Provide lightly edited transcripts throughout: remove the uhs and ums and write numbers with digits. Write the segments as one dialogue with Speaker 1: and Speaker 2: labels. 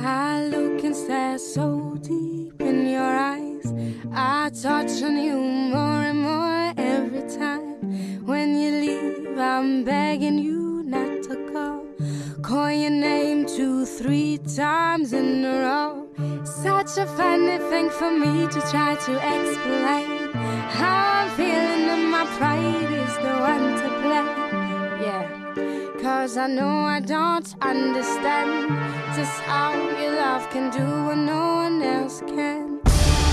Speaker 1: I look and stare so deep in your eyes. I touch on you more and more every time. When you leave, I'm begging you not to go. Call your name 2, 3 times in a row. Such a funny thing for me to try to explain how I'm feeling, and my pride is the one to blame. Yeah. 'Cause I know I don't understand just how your love can do what no one else can.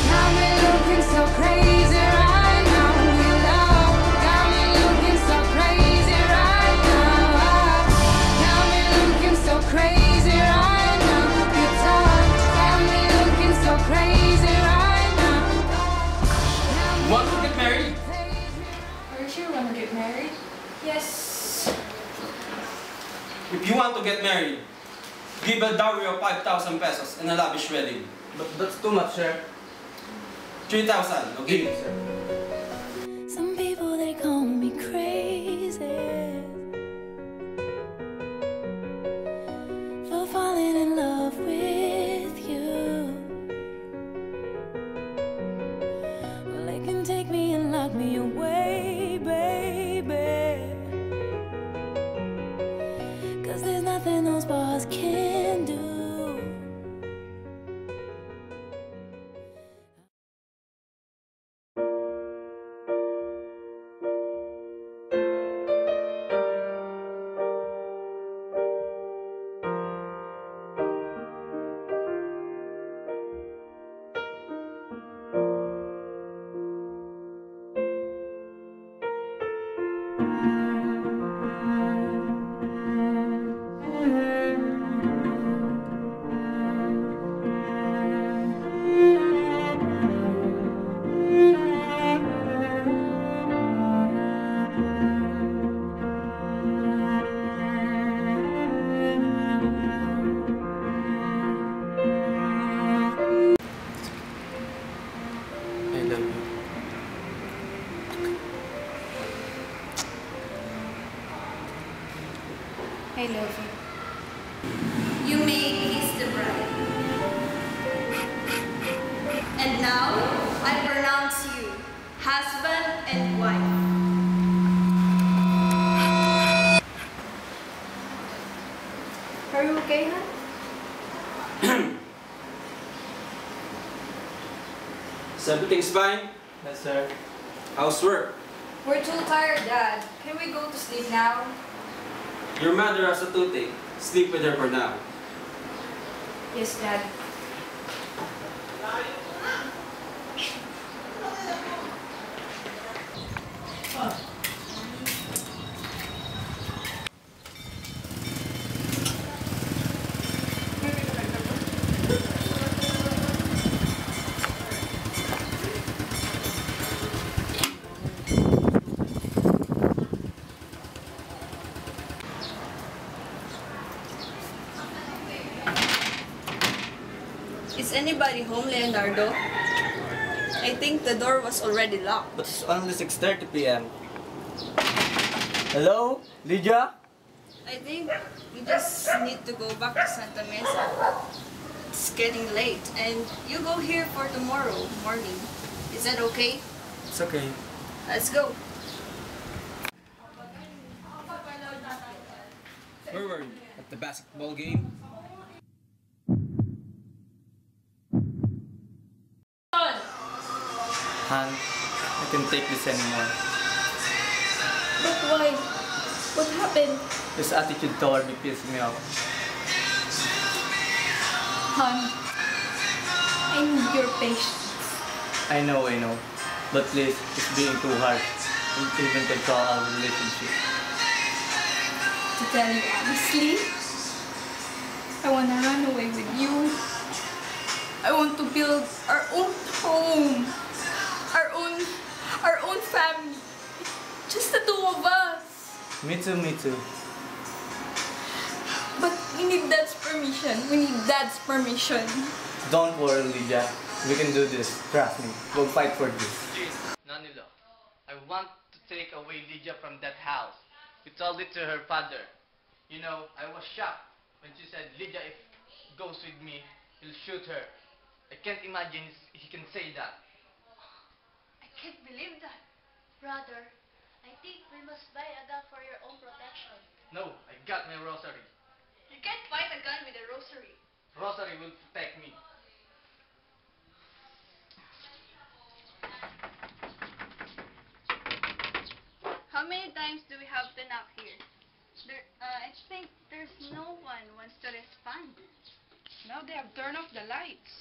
Speaker 1: Got me looking so crazy right now. Your love got me looking so crazy right now. Got me looking so crazy right now. Your touch got me looking so crazy right now.
Speaker 2: Want to get married?
Speaker 3: Are you sure you want to get married? Yes.
Speaker 2: If you want to get married, give a dowry of 5,000 pesos and a lavish wedding.
Speaker 4: But that's too much, sir.
Speaker 2: 3,000, okay?
Speaker 4: Sir.
Speaker 5: Some people, they call me crazy for falling in love with you. Well, they can take me and lock me away, baby, 'cause there's nothing those bars can do.
Speaker 4: I love you.
Speaker 3: I love you. You may kiss the bride. And now, I pronounce you husband and wife. Are you okay, hon?
Speaker 2: So everything's fine?
Speaker 4: Yes, sir.
Speaker 2: How's work?
Speaker 3: We're too tired, Dad. Can we go to sleep now?
Speaker 2: Your mother has a toothache. Sleep with her for now.
Speaker 3: Yes, Dad. Is anybody home, Leonardo? I think the door was already locked.
Speaker 4: But it's only 6:30 p.m. Hello, Lydia?
Speaker 3: I think we just need to go back to Santa Mesa. It's getting late, and you go here for tomorrow morning. Is that okay?
Speaker 4: It's okay.
Speaker 3: Let's go.
Speaker 2: Where were you? At the basketball game?
Speaker 4: Han, I can't take this anymore.
Speaker 3: But why? What happened?
Speaker 4: His attitude toward me pisses me off.
Speaker 3: Hon, I need your patience.
Speaker 4: I know. But please, it's being too harsh. It even control our relationship.
Speaker 3: To tell you honestly, I wanna run away with you. I want to build our own home. Our own family. Just the two of us.
Speaker 4: Me too.
Speaker 3: But we need Dad's permission.
Speaker 4: Don't worry, Lydia. We can do this. Trust me. We'll fight for this.
Speaker 6: Nanilo, I want to take away Lydia from that house. We told it to her father. You know, I was shocked when she said, Lydia, if goes with me, he'll shoot her. I can't imagine he can say that.
Speaker 3: I can't believe that.
Speaker 7: Brother, I think we must buy a gun for your own protection.
Speaker 6: No, I got my rosary.
Speaker 3: You can't fight a gun with a rosary.
Speaker 6: Rosary will protect me.
Speaker 3: How many times do we have to knock here? I think there's no one wants to respond. Now they have turned off the lights.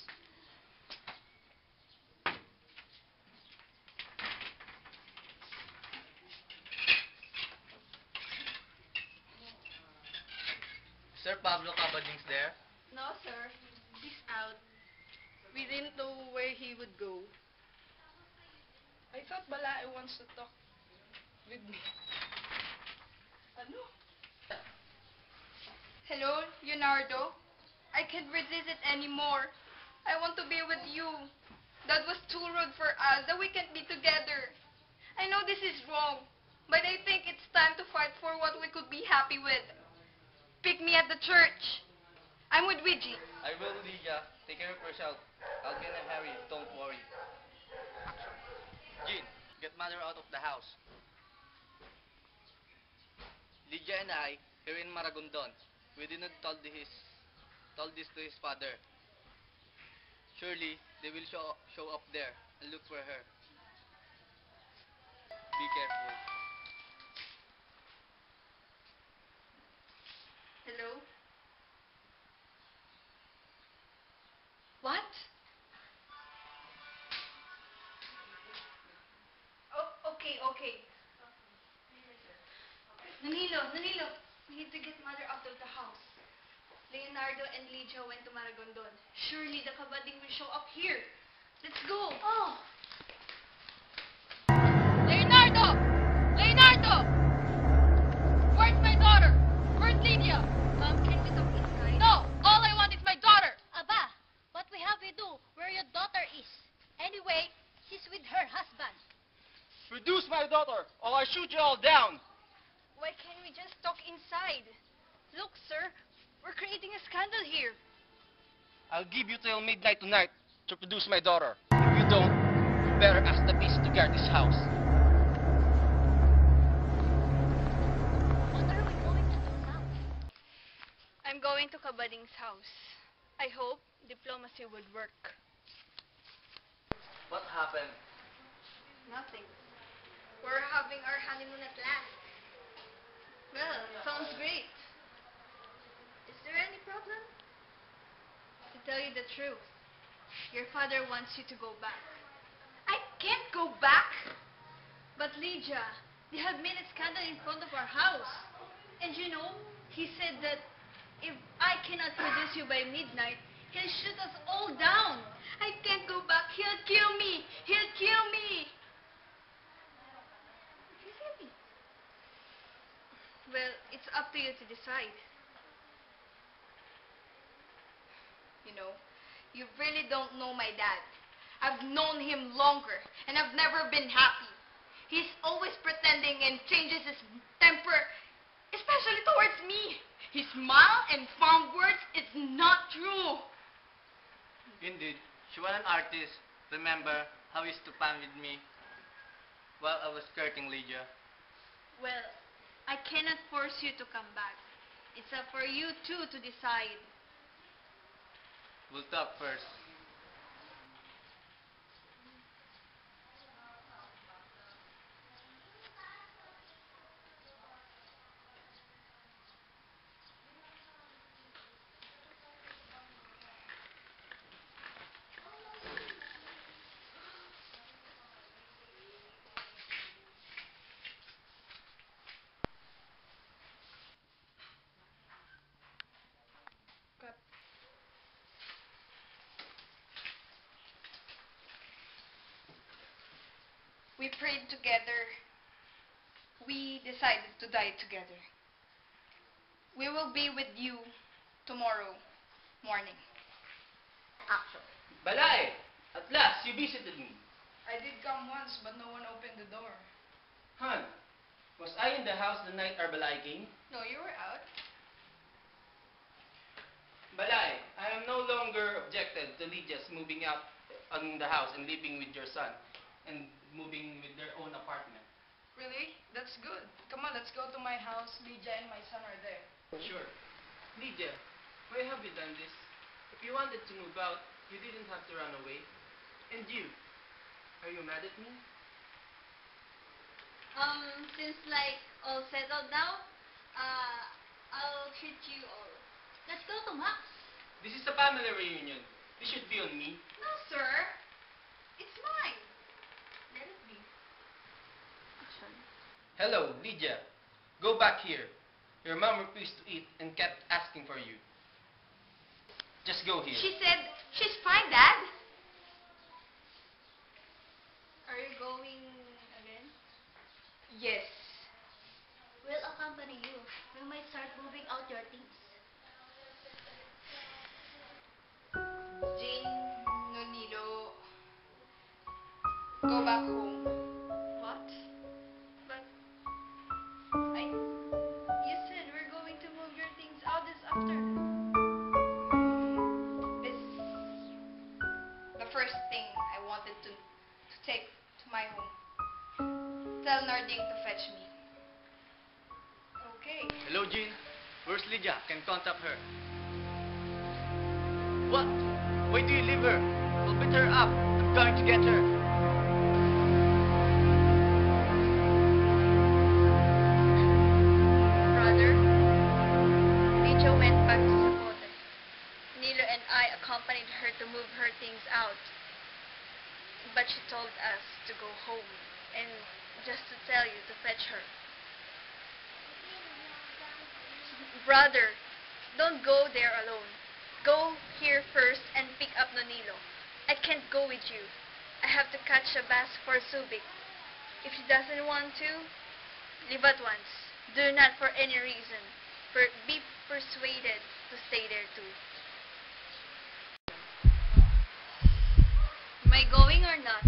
Speaker 6: Sir Pablo Cabading's there.
Speaker 3: No, sir. He's out. We didn't know where he would go. I thought Balae wants to talk with me. Ano? Hello, Leonardo? I can't resist it anymore. I want to be with you. That was too rude for us, that we can't be together. I know this is wrong, but I think it's time to fight for what we could be happy with. Pick me at the church. I'm with Luigi.
Speaker 6: I will, Lydia. Take care of yourself. I'll be in a hurry. Don't worry. Jean, get mother out of the house. Lydia and I, here in Maragondon, we did not told this to his father. Surely, they will show up there and look for her. Be careful.
Speaker 3: Hello? What? Oh, okay. Danilo, we need to get mother out of the house. Leonardo and Lydia went to Maragondon. Surely the Kabading will show up here. Let's go. Oh! Leonardo! Where's my daughter? Where's Lydia? Can we talk inside? No! All I want is my daughter!
Speaker 7: Aba, what we have we do where your daughter is? Anyway, she's with her husband.
Speaker 6: Produce my daughter, or I shoot you all down.
Speaker 3: Why can't we just talk inside? Look, sir, we're creating a scandal here.
Speaker 6: I'll give you till midnight tonight to produce my daughter. If you don't, you better ask the beast to guard this house.
Speaker 7: What are we going to do now?
Speaker 3: I'm going to Kabading's house. I hope diplomacy would work.
Speaker 6: What happened?
Speaker 3: Nothing. We're having our honeymoon at last. Well, sounds great. Is there any problem? To tell you the truth, your father wants you to go back. I can't go back! But Lydia, they have made a scandal in front of our house. And you know, he said that if I cannot produce you by midnight, he'll shoot us all down. I can't go back. He'll kill me. He'll kill me. Really? Well, it's up to you to decide. You know, you really don't know my dad. I've known him longer, and I've never been happy. He's always pretending and changes his temper, especially towards me. His smile and fond words, it's not true.
Speaker 6: Indeed, she was an artist. Remember how he used to pan with me while I was courting Lydia?
Speaker 3: Well, I cannot force you to come back. It's up for you two to decide.
Speaker 6: We'll talk first.
Speaker 3: We prayed together. We decided to die together. We will be with you tomorrow morning.
Speaker 7: Action.
Speaker 6: Balae! At last, you visited me.
Speaker 3: I did come once, but no one opened the door.
Speaker 2: Han, was I in the house the night our Balae came?
Speaker 3: No, you were out.
Speaker 2: Balay, I am no longer objected to Lydia's moving out on the house and living with your son and moving with their own apartment.
Speaker 8: Really? That's good. Come on, let's go to my house. Lydia and my son are there.
Speaker 2: Sure. Lydia, why have you done this? If you wanted to move out, you didn't have to run away. And you, are you mad at me?
Speaker 3: Since like all settled now, I'll treat you all.
Speaker 7: Let's go to Max.
Speaker 2: This is a family reunion. This should be on me.
Speaker 3: No, sir. It's mine. Let it be.
Speaker 2: Hello, Lydia. Go back here. Your mom refused to eat and kept asking for you. Just go here.
Speaker 3: She said she's fine, Dad. Are you going again? Yes.
Speaker 7: We'll accompany you. We might start moving out your things.
Speaker 3: Jane, Nonilo, go back home. What? But you said we're going to move your things out this afternoon. This is the first thing I wanted to take to my home. Tell Narding to fetch me. Okay.
Speaker 6: Hello, Jean. Where's Lydia? Can contact her. What? Why do you leave her? I'll beat her up. I'm going to get her.
Speaker 3: Brother, Lydia went back to Zapote. Nilo and I accompanied her to move her things out. But she told us to go home and just to tell you to fetch her. Brother, don't go there alone. Go here first and pick up Nonilo. I can't go with you. I have to catch a bus for Subic. If she doesn't want to, leave at once. Do not for any reason. Be persuaded to stay there too. Am I going or not?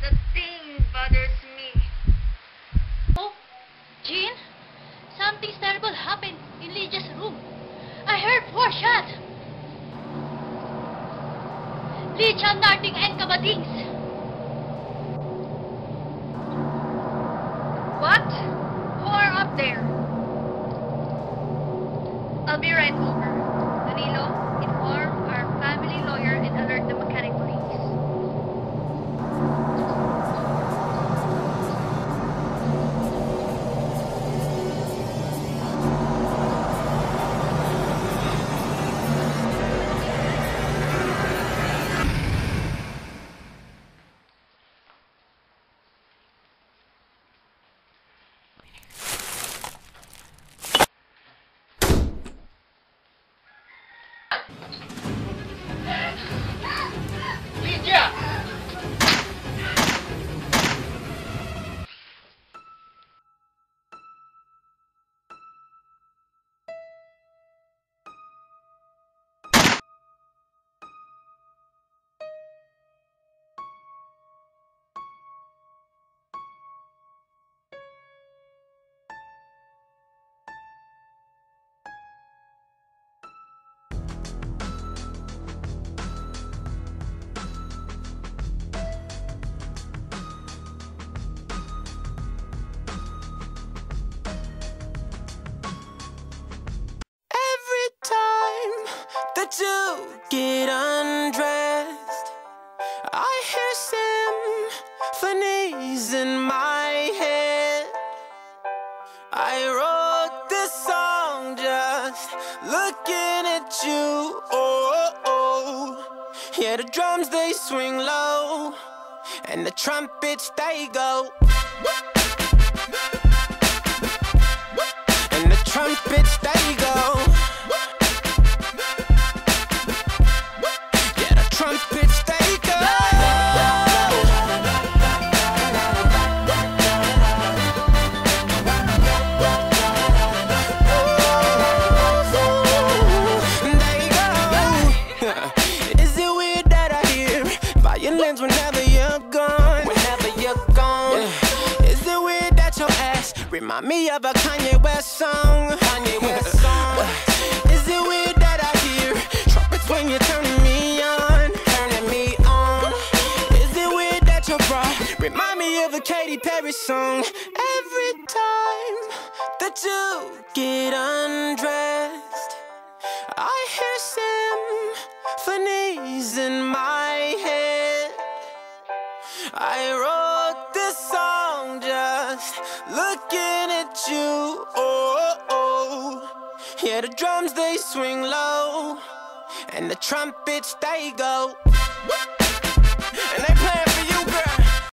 Speaker 3: That thing bothers me.
Speaker 7: Oh, Jean, something terrible happened in Lydia's room. I heard 4 shots. Lydia, Narding, and Kabadings.
Speaker 3: What? Who are up there? I'll be right over. Danilo, inform our family lawyer and alert the mechanic police.
Speaker 9: To get undressed, I hear symphonies in my head. I wrote this song just looking at you. Oh, oh. Yeah, the drums they swing low and the trumpets they go, and the trumpets they go. Trumpets they go. They go. Is it weird that I hear violins whenever you're gone? Whenever you're gone. Is it weird that your ass remind me of a Kanye West song? Kanye West song. Is of a Katy Perry song. Every time that you get undressed, I hear symphonies in my head. I wrote this song just looking at you. Oh, oh. Yeah, the drums they swing low, and the trumpets they go.